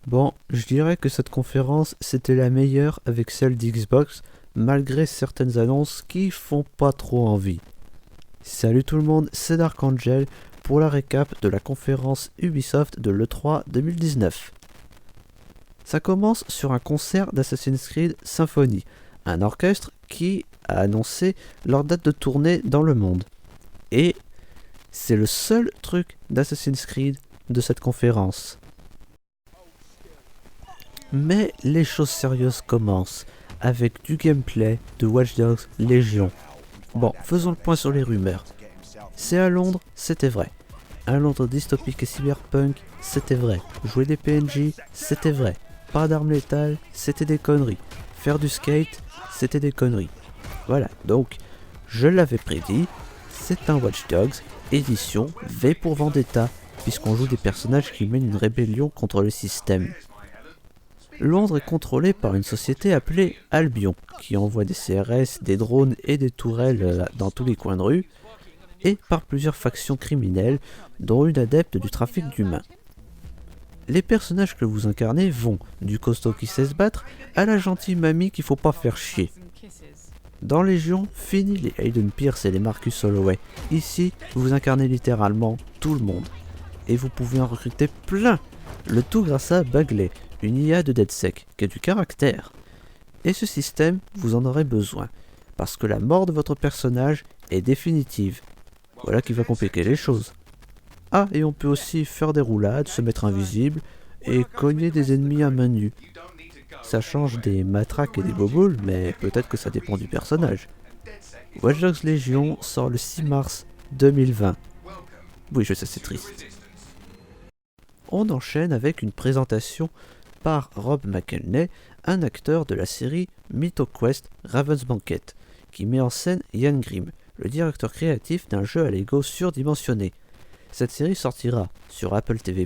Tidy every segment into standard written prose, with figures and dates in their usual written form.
Bon, je dirais que cette conférence c'était la meilleure avec celle d'Xbox, malgré certaines annonces qui font pas trop envie. Salut tout le monde, c'est Dark Angel pour la récap de la conférence Ubisoft de l'E3 2019. Ça commence sur un concert d'Assassin's Creed Symphony, un orchestre qui a annoncé leur date de tournée dans le monde. Et c'est le seul truc d'Assassin's Creed de cette conférence. Mais les choses sérieuses commencent, avec du gameplay de Watch Dogs Legion. Bon, faisons le point sur les rumeurs. C'est à Londres, c'était vrai. Un Londres dystopique et cyberpunk, c'était vrai. Jouer des PNJ, c'était vrai. Pas d'armes létales, c'était des conneries. Faire du skate, c'était des conneries. Voilà, donc, je l'avais prédit, c'est un Watch Dogs, édition V pour Vendetta, puisqu'on joue des personnages qui mènent une rébellion contre le système. Londres est contrôlée par une société appelée Albion, qui envoie des CRS, des drones et des tourelles dans tous les coins de rue, et par plusieurs factions criminelles, dont une adepte du trafic d'humains. Les personnages que vous incarnez vont du costaud qui sait se battre à la gentille mamie qu'il faut pas faire chier. Dans Légion, fini les Aiden Pierce et les Marcus Holloway. Ici, vous incarnez littéralement tout le monde. Et vous pouvez en recruter plein, le tout grâce à Bagley, une IA de DeadSec, qui a du caractère. Et ce système, vous en aurez besoin, parce que la mort de votre personnage est définitive. Voilà qui va compliquer les choses. Ah, et on peut aussi faire des roulades, se mettre invisible, et cogner des ennemis à main nue. Ça change des matraques et des boboules, mais peut-être que ça dépend du personnage. Watch Dogs Legion sort le 6 mars 2020. Oui, je sais, c'est triste. On enchaîne avec une présentation par Rob McElhenney, un acteur de la série MythoQuest Raven's Banquet, qui met en scène Ian Grimm, le directeur créatif d'un jeu à Lego surdimensionné. Cette série sortira sur Apple TV+,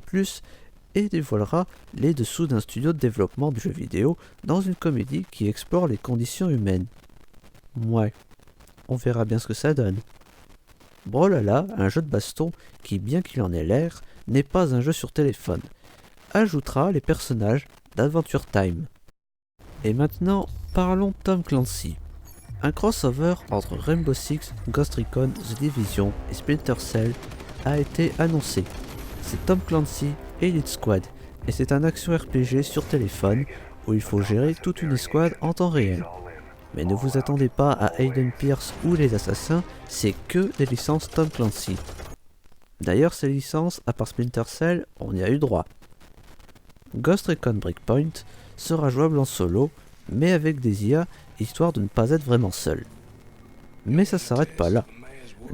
et dévoilera les dessous d'un studio de développement de jeux vidéo dans une comédie qui explore les conditions humaines. Ouais, on verra bien ce que ça donne. Brawlhalla, un jeu de baston qui, bien qu'il en ait l'air, n'est pas un jeu sur téléphone, ajoutera les personnages d'Adventure Time. Et maintenant, parlons Tom Clancy. Un crossover entre Rainbow Six, Ghost Recon, The Division et Splinter Cell a été annoncé. C'est Tom Clancy Elite Squad, et c'est un action RPG sur téléphone où il faut gérer toute une escouade en temps réel. Mais ne vous attendez pas à Aiden Pierce ou les assassins, c'est que des licences Tom Clancy. D'ailleurs, ces licences, à part Splinter Cell, on y a eu droit. Ghost Recon Breakpoint sera jouable en solo, mais avec des IA, histoire de ne pas être vraiment seul. Mais ça s'arrête pas là.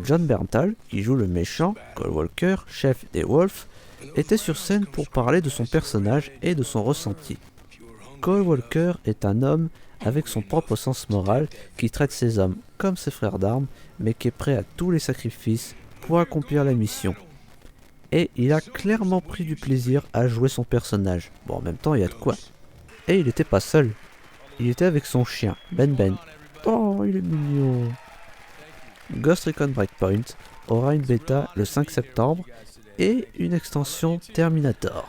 John Berntal, qui joue le méchant, Cole Walker, chef des Wolves, était sur scène pour parler de son personnage et de son ressenti. Cole Walker est un homme avec son propre sens moral qui traite ses hommes comme ses frères d'armes, mais qui est prêt à tous les sacrifices pour accomplir la mission. Et il a clairement pris du plaisir à jouer son personnage. Bon, en même temps, il y a de quoi. Et il n'était pas seul. Il était avec son chien, Ben Ben. Oh, il est mignon. Ghost Recon Breakpoint aura une bêta le 5 septembre et une extension Terminator.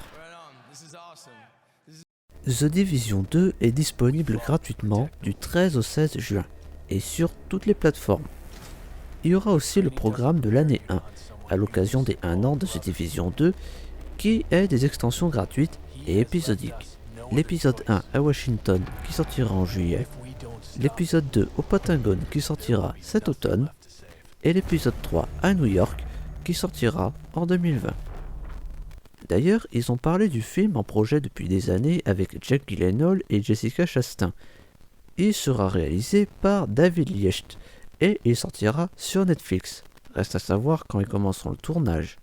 The Division 2 est disponible gratuitement du 13 au 16 juin et sur toutes les plateformes. Il y aura aussi le programme de l'année 1, à l'occasion des 1 an de The Division 2, qui est des extensions gratuites et épisodiques. L'épisode 1 à Washington qui sortira en juillet, l'épisode 2 au Pentagone qui sortira cet automne, et l'épisode 3 à New York qui sortira en 2020. D'ailleurs, ils ont parlé du film en projet depuis des années avec Jake Gyllenhaal et Jessica Chastain. Il sera réalisé par David Liecht et il sortira sur Netflix. Reste à savoir quand ils commenceront le tournage.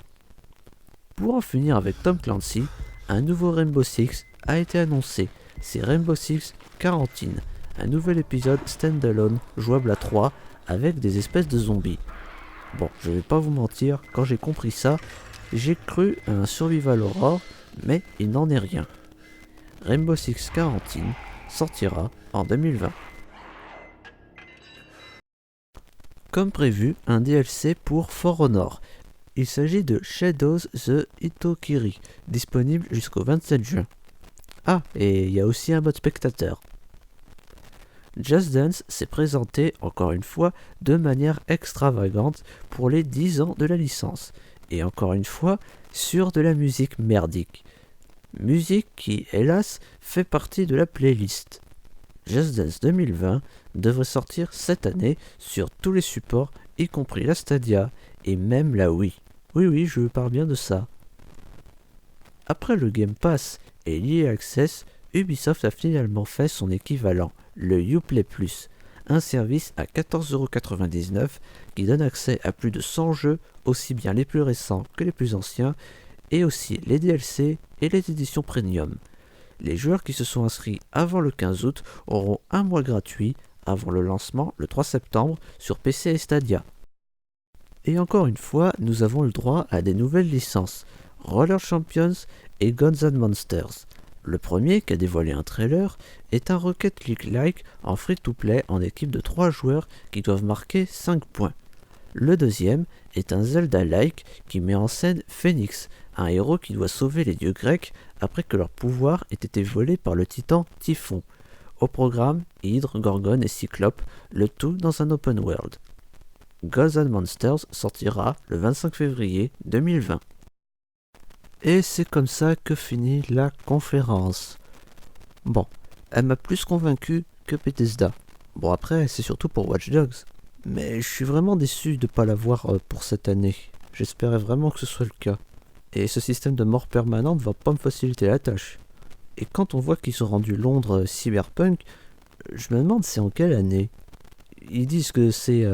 Pour en finir avec Tom Clancy, un nouveau Rainbow Six a été annoncé. C'est Rainbow Six Quarantine, un nouvel épisode standalone jouable à 3 avec des espèces de zombies. Bon, je vais pas vous mentir, quand j'ai compris ça, j'ai cru à un survival horror, mais il n'en est rien. Rainbow Six Quarantine sortira en 2020. Comme prévu, un DLC pour For Honor. Il s'agit de Shadows the Itokiri, disponible jusqu'au 27 juin. Ah, et il y a aussi un mode spectateur. Just Dance s'est présenté, encore une fois, de manière extravagante pour les 10 ans de la licence, et encore une fois, sur de la musique merdique. Musique qui, hélas, fait partie de la playlist. Just Dance 2020 devrait sortir cette année sur tous les supports, y compris la Stadia et même la Wii. Oui, je parle bien de ça. Après le Game Pass et l'EA Access, Ubisoft a finalement fait son équivalent, le Uplay Plus, un service à 14,99€ qui donne accès à plus de 100 jeux, aussi bien les plus récents que les plus anciens, et aussi les DLC et les éditions premium. Les joueurs qui se sont inscrits avant le 15 août auront un mois gratuit avant le lancement le 3 septembre sur PC et Stadia. Et encore une fois, nous avons le droit à des nouvelles licences, Roller Champions et Guns N' Monsters. Le premier, qui a dévoilé un trailer, est un Rocket League-like en free-to-play en équipe de 3 joueurs qui doivent marquer 5 points. Le deuxième est un Zelda-like qui met en scène Phoenix, un héros qui doit sauver les dieux grecs après que leur pouvoir ait été volé par le titan Typhon. Au programme, Hydre, Gorgone et Cyclope, le tout dans un open world. Guns N' Monsters sortira le 25 février 2020. Et c'est comme ça que finit la conférence. Bon, elle m'a plus convaincu que Bethesda. Bon après, c'est surtout pour Watch Dogs. Mais je suis vraiment déçu de ne pas l'avoir pour cette année. J'espérais vraiment que ce soit le cas. Et ce système de mort permanente va pas me faciliter la tâche. Et quand on voit qu'ils ont rendu Londres cyberpunk, je me demande c'est en quelle année. Ils disent que c'est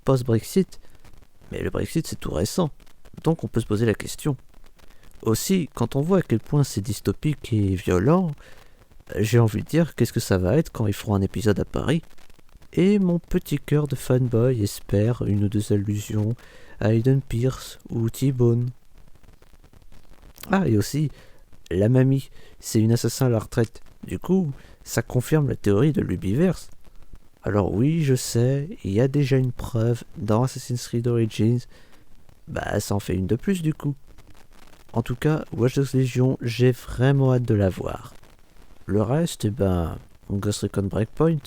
post-Brexit, mais le Brexit c'est tout récent. Donc on peut se poser la question. Aussi, quand on voit à quel point c'est dystopique et violent, j'ai envie de dire qu'est-ce que ça va être quand ils feront un épisode à Paris. Et mon petit cœur de fanboy espère une ou deux allusions à Aiden Pierce ou T-Bone. Ah, et aussi, la mamie, c'est une assassin à la retraite. Du coup, ça confirme la théorie de l'Ubiverse. Alors oui, je sais, il y a déjà une preuve dans Assassin's Creed Origins. Bah, ça en fait une de plus du coup. En tout cas, Watch Dogs Legion, j'ai vraiment hâte de la voir. Le reste, Ghost Recon Breakpoint,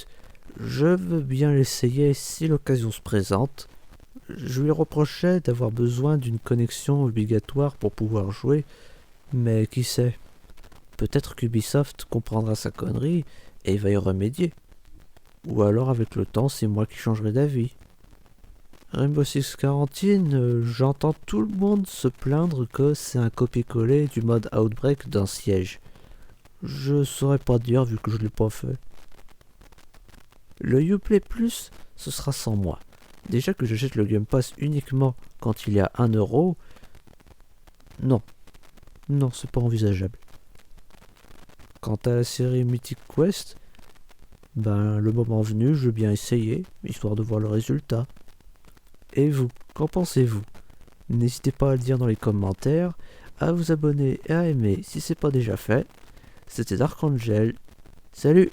je veux bien l'essayer si l'occasion se présente. Je lui reprochais d'avoir besoin d'une connexion obligatoire pour pouvoir jouer, mais qui sait, peut-être qu'Ubisoft comprendra sa connerie et va y remédier. Ou alors avec le temps, c'est moi qui changerai d'avis. Rainbow Six Quarantine, j'entends tout le monde se plaindre que c'est un copier-coller du mode Outbreak d'un siège. Je saurais pas dire vu que je l'ai pas fait. Le Uplay Plus, ce sera sans moi. Déjà que j'achète le Game Pass uniquement quand il y a 1€, non, c'est pas envisageable. Quant à la série Mythic Quest, le moment venu, je veux bien essayer, histoire de voir le résultat. Et vous, qu'en pensez-vous? N'hésitez pas à le dire dans les commentaires, à vous abonner et à aimer si c'est pas déjà fait. C'était Dark Angel. Salut!